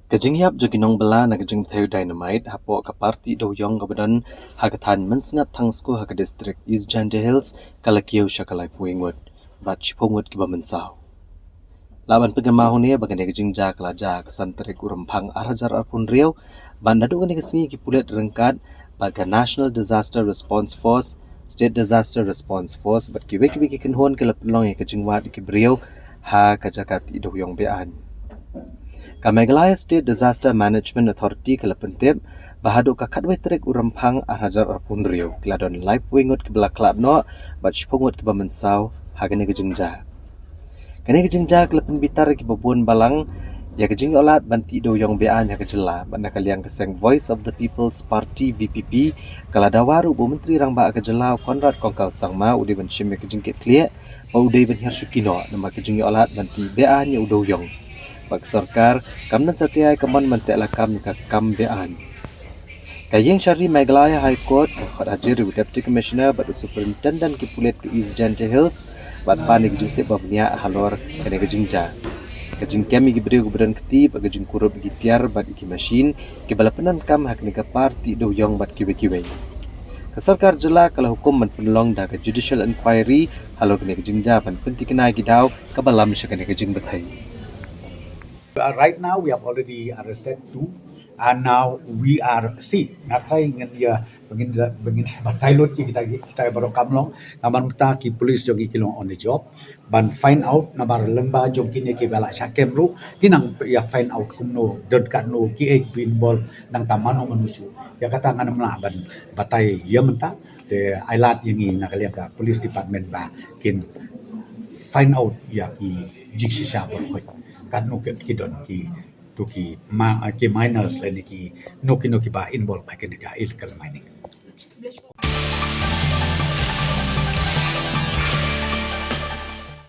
Kajing hiap jo ginong bela na kajing theo dynamite hapo ka parti do yong gabadan hagatan mensngat thangsku haga district East Janja Hills kalakiyo siya kalay puingwat bat chipungwat kiba mensao. Laban pagamaho niya bagani kajing ja kalaja kasantarik urampang arajar arpun riyaw ban nadu gani kasingi kipulit rengkat baga National Disaster Response Force, State Disaster Response Force bat kiwe-kiwe kikinhon kalapilong ya kajing wat kibriyaw ha kajakati do yong bean. Meghalaya State Disaster Management Authority kalapentip bahado kakadwe trek urampang arajar arpun riyaw kladon live wingot kibla klad no bat chpungot kiba mensau hagane kajingja. Kani kajingja kalapen bitar kibabun balang ya kajing olat banti do yong bean ya kajela ban nakaliang keseng Voice of the People's Party VPP kaladawaru bu menteri rang ba kajela Konrad Kongkal Sangma ude ban shim kajing ket klia ba ude ban hiar sukino nama kajing olat banti bean ya udo yong. Bag sarkar kamnan satiay kaman mantek lakam ka kam bean. Kayeng syari Meghalaya High Court khat hadir Deputy Commissioner bat Superintendent Kipulit ke East Janja Hills bat panik jingte babnya halor kene kejingja. Kejing kami gibri gubern ketib kejing kurup gitiar bat iki machine ke balapenan kam hak ni ka parti do yong bat kiwe-kiwe. Kesarkar jela kalau hukum man penlong da ke judicial inquiry halor kene kejingja ban penti kena gidau ka balam syakane kejing bathai. Right now, we have already arrested 2, and now we are ngatai dengan dia begin batalot kita baru kamlong naman mata ki police jogi kilong on the job ban find out nabar lemba jogi ne ki bala sakem ru kinang ya find out kumno dot no ki ek bin bol nang tamano manusu ya kata ngana melaban batai ya menta te ailat yang nakaliap ka police department ba kin find out ya ki jiksi sha bor kan no ki don ki to ki minors leni ki no ki ba involved ba kin ka illegal mining.